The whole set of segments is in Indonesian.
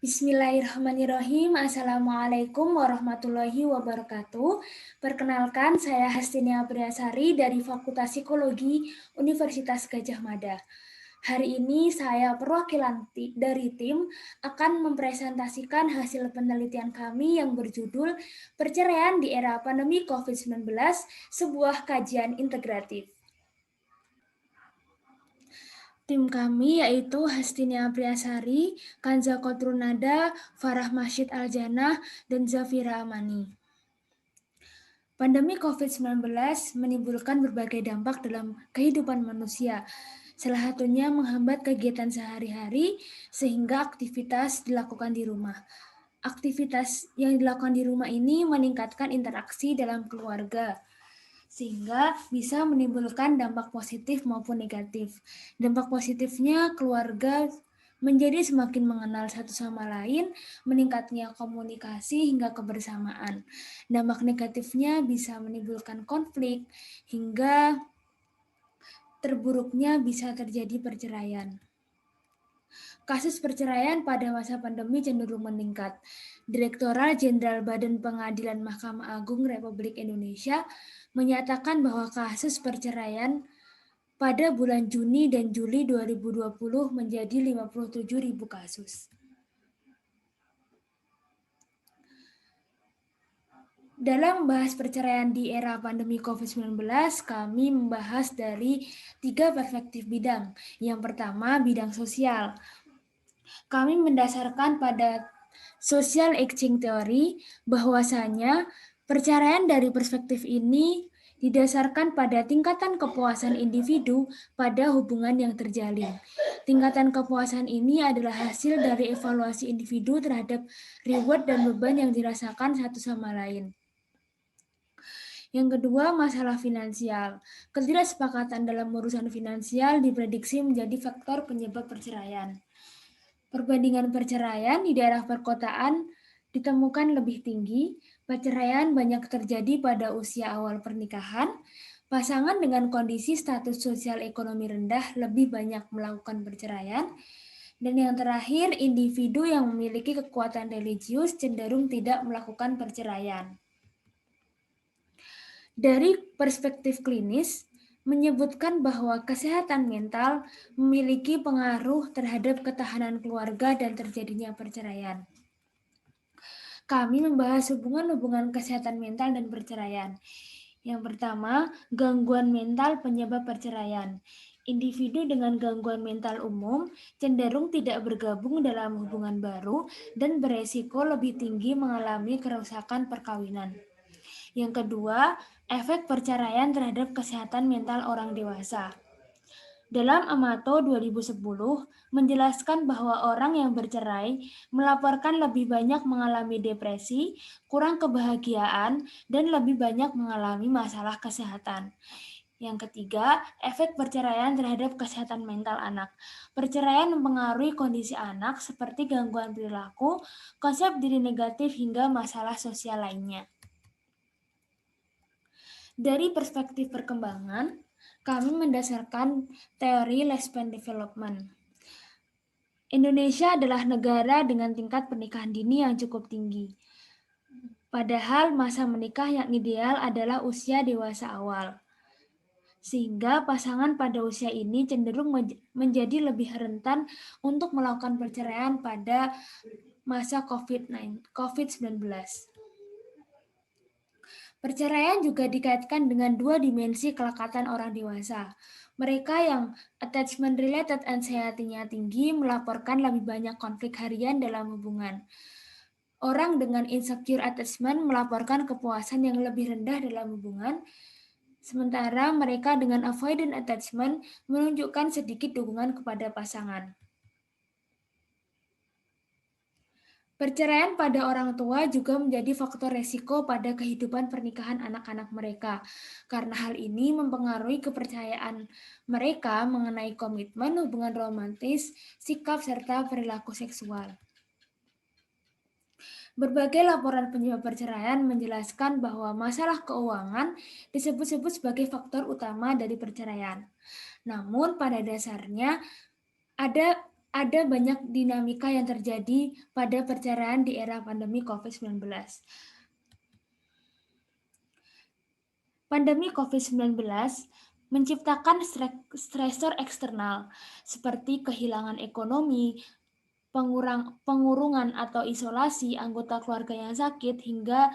Bismillahirrahmanirrahim. Assalamualaikum warahmatullahi wabarakatuh. Perkenalkan, saya Hastinia Priasari dari Fakultas Psikologi Universitas Gadjah Mada. Hari ini saya perwakilan dari tim akan mempresentasikan hasil penelitian kami yang berjudul Perceraian di Era Pandemi COVID-19, sebuah kajian integratif. Tim kami yaitu Hastinia Priasari, Kanza Kotrunada, Farah Masjid Aljanah, dan Zafira Amani. Pandemi COVID-19 menimbulkan berbagai dampak dalam kehidupan manusia. Salah satunya menghambat kegiatan sehari-hari sehingga aktivitas dilakukan di rumah. Aktivitas yang dilakukan di rumah ini meningkatkan interaksi dalam keluarga, sehingga bisa menimbulkan dampak positif maupun negatif. Dampak positifnya, keluarga menjadi semakin mengenal satu sama lain, meningkatnya komunikasi hingga kebersamaan. Dampak negatifnya bisa menimbulkan konflik, hingga terburuknya bisa terjadi perceraian. Kasus perceraian pada masa pandemi cenderung meningkat. Direktorat Jenderal Badan Pengadilan Mahkamah Agung Republik Indonesia menyatakan bahwa kasus perceraian pada bulan Juni dan Juli 2020 menjadi 57.000 kasus. Dalam membahas perceraian di era pandemi COVID-19, kami membahas dari 3 perspektif bidang. Yang pertama, bidang sosial. Kami mendasarkan pada social exchange theory bahwasanya perceraian dari perspektif ini didasarkan pada tingkatan kepuasan individu pada hubungan yang terjalin. Tingkatan kepuasan ini adalah hasil dari evaluasi individu terhadap reward dan beban yang dirasakan satu sama lain. Yang kedua, masalah finansial. Ketidaksepakatan dalam urusan finansial diprediksi menjadi faktor penyebab perceraian. Perbandingan perceraian di daerah perkotaan ditemukan lebih tinggi. Perceraian banyak terjadi pada usia awal pernikahan. Pasangan dengan kondisi status sosial ekonomi rendah lebih banyak melakukan perceraian. Dan yang terakhir, individu yang memiliki kekuatan religius cenderung tidak melakukan perceraian. Dari perspektif klinis, menyebutkan bahwa kesehatan mental memiliki pengaruh terhadap ketahanan keluarga dan terjadinya perceraian. Kami membahas hubungan-hubungan kesehatan mental dan perceraian. Yang pertama, gangguan mental penyebab perceraian. Individu dengan gangguan mental umum cenderung tidak bergabung dalam hubungan baru dan beresiko lebih tinggi mengalami kerusakan perkawinan. Yang kedua, efek perceraian terhadap kesehatan mental orang dewasa. Dalam Amato 2010 menjelaskan bahwa orang yang bercerai melaporkan lebih banyak mengalami depresi, kurang kebahagiaan, dan lebih banyak mengalami masalah kesehatan. Yang ketiga, efek perceraian terhadap kesehatan mental anak. Perceraian mempengaruhi kondisi anak seperti gangguan perilaku, konsep diri negatif, hingga masalah sosial lainnya. Dari perspektif perkembangan, kami mendasarkan teori lifespan development. Indonesia adalah negara dengan tingkat pernikahan dini yang cukup tinggi. Padahal masa menikah yang ideal adalah usia dewasa awal. Sehingga pasangan pada usia ini cenderung menjadi lebih rentan untuk melakukan perceraian pada masa COVID-19. Perceraian juga dikaitkan dengan dua dimensi kelekatan orang dewasa. Mereka yang attachment-related anxiety-nya tinggi melaporkan lebih banyak konflik harian dalam hubungan. Orang dengan insecure attachment melaporkan kepuasan yang lebih rendah dalam hubungan, sementara mereka dengan avoidant attachment menunjukkan sedikit dukungan kepada pasangan. Perceraian pada orang tua juga menjadi faktor resiko pada kehidupan pernikahan anak-anak mereka, karena hal ini mempengaruhi kepercayaan mereka mengenai komitmen, hubungan romantis, sikap, serta perilaku seksual. Berbagai laporan penyebab perceraian menjelaskan bahwa masalah keuangan disebut-sebut sebagai faktor utama dari perceraian. Namun pada dasarnya ada ada banyak dinamika yang terjadi pada perceraian di era pandemi COVID-19. Pandemi COVID-19 menciptakan stresor eksternal seperti kehilangan ekonomi, pengurungan atau isolasi anggota keluarga yang sakit, hingga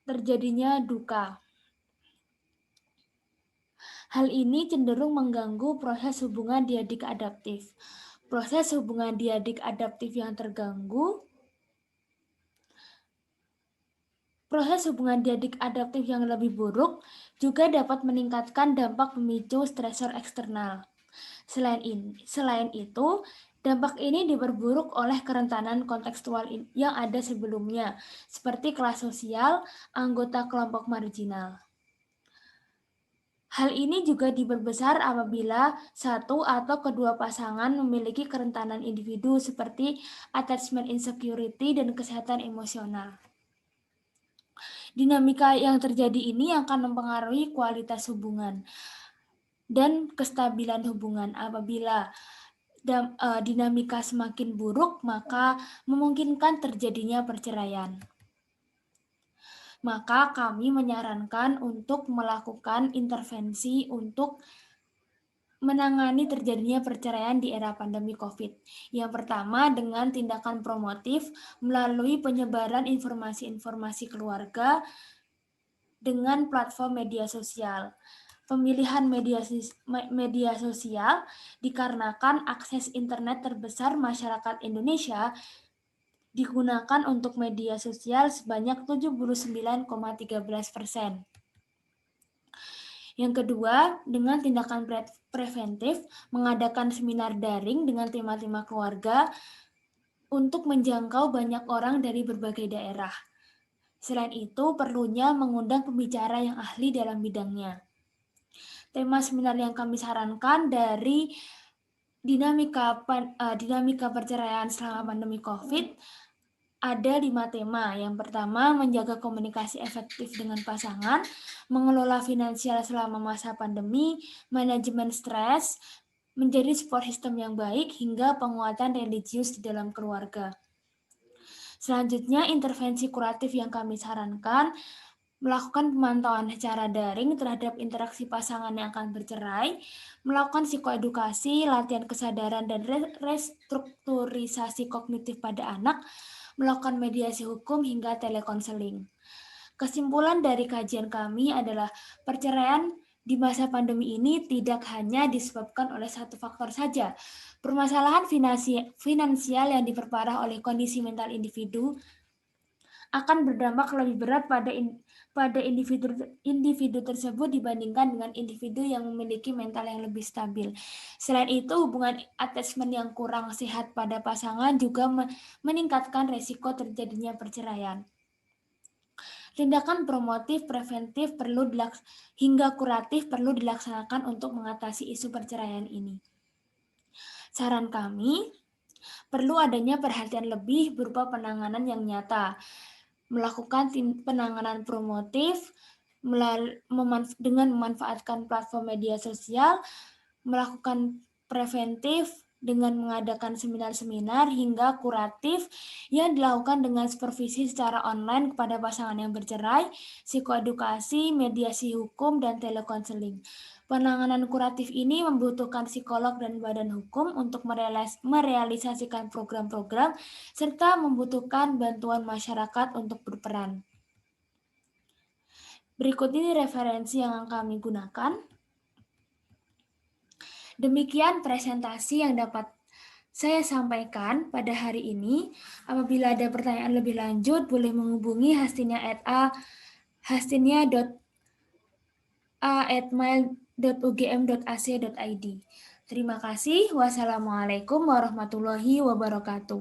terjadinya duka. Hal ini cenderung mengganggu proses hubungan diadik adaptif. Proses hubungan diadik adaptif yang terganggu, proses hubungan diadik adaptif yang lebih buruk juga dapat meningkatkan dampak pemicu stresor eksternal. Selain itu, dampak ini diperburuk oleh kerentanan kontekstual yang ada sebelumnya, seperti kelas sosial, anggota kelompok marginal. Hal ini juga diperbesar apabila satu atau kedua pasangan memiliki kerentanan individu seperti attachment insecurity dan kesehatan emosional. Dinamika yang terjadi ini akan mempengaruhi kualitas hubungan dan kestabilan hubungan. Apabila dinamika semakin buruk, maka memungkinkan terjadinya perceraian. Maka kami menyarankan untuk melakukan intervensi untuk menangani terjadinya perceraian di era pandemi COVID. Yang pertama, dengan tindakan promotif melalui penyebaran informasi-informasi keluarga dengan platform media sosial. Pemilihan media sosial dikarenakan akses internet terbesar masyarakat Indonesia digunakan untuk media sosial sebanyak 79,13%. Yang kedua, dengan tindakan preventif, mengadakan seminar daring dengan tema-tema keluarga untuk menjangkau banyak orang dari berbagai daerah. Selain itu, perlunya mengundang pembicara yang ahli dalam bidangnya. Tema seminar yang kami sarankan dari dinamika perceraian selama pandemi COVID ada 5 tema. Yang pertama, menjaga komunikasi efektif dengan pasangan, mengelola finansial selama masa pandemi, manajemen stres, menjadi support system yang baik, hingga penguatan religius di dalam keluarga. Selanjutnya, intervensi kuratif yang kami sarankan, melakukan pemantauan secara daring terhadap interaksi pasangan yang akan bercerai, melakukan psikoedukasi, latihan kesadaran, dan restrukturisasi kognitif pada anak, melakukan mediasi hukum, hingga telekonseling. Kesimpulan dari kajian kami adalah perceraian di masa pandemi ini tidak hanya disebabkan oleh satu faktor saja. Permasalahan finansial yang diperparah oleh kondisi mental individu akan berdampak lebih berat pada individu tersebut dibandingkan dengan individu yang memiliki mental yang lebih stabil. Selain itu, hubungan attachment yang kurang sehat pada pasangan juga meningkatkan resiko terjadinya perceraian. Tindakan promotif, preventif hingga kuratif perlu dilaksanakan untuk mengatasi isu perceraian ini. Saran kami, perlu adanya perhatian lebih berupa penanganan yang nyata, melakukan penanganan promotif dengan memanfaatkan platform media sosial, melakukan preventif dengan mengadakan seminar-seminar, hingga kuratif yang dilakukan dengan supervisi secara online kepada pasangan yang bercerai, psikoedukasi, mediasi hukum, dan telekonseling. Penanganan kuratif ini membutuhkan psikolog dan badan hukum untuk merealisasikan program-program serta membutuhkan bantuan masyarakat untuk berperan. Berikut ini referensi yang kami gunakan. Demikian presentasi yang dapat saya sampaikan pada hari ini. Apabila ada pertanyaan lebih lanjut, boleh menghubungi hastinia@mail.ugm.ac.id. Terima kasih. Wassalamualaikum warahmatullahi wabarakatuh.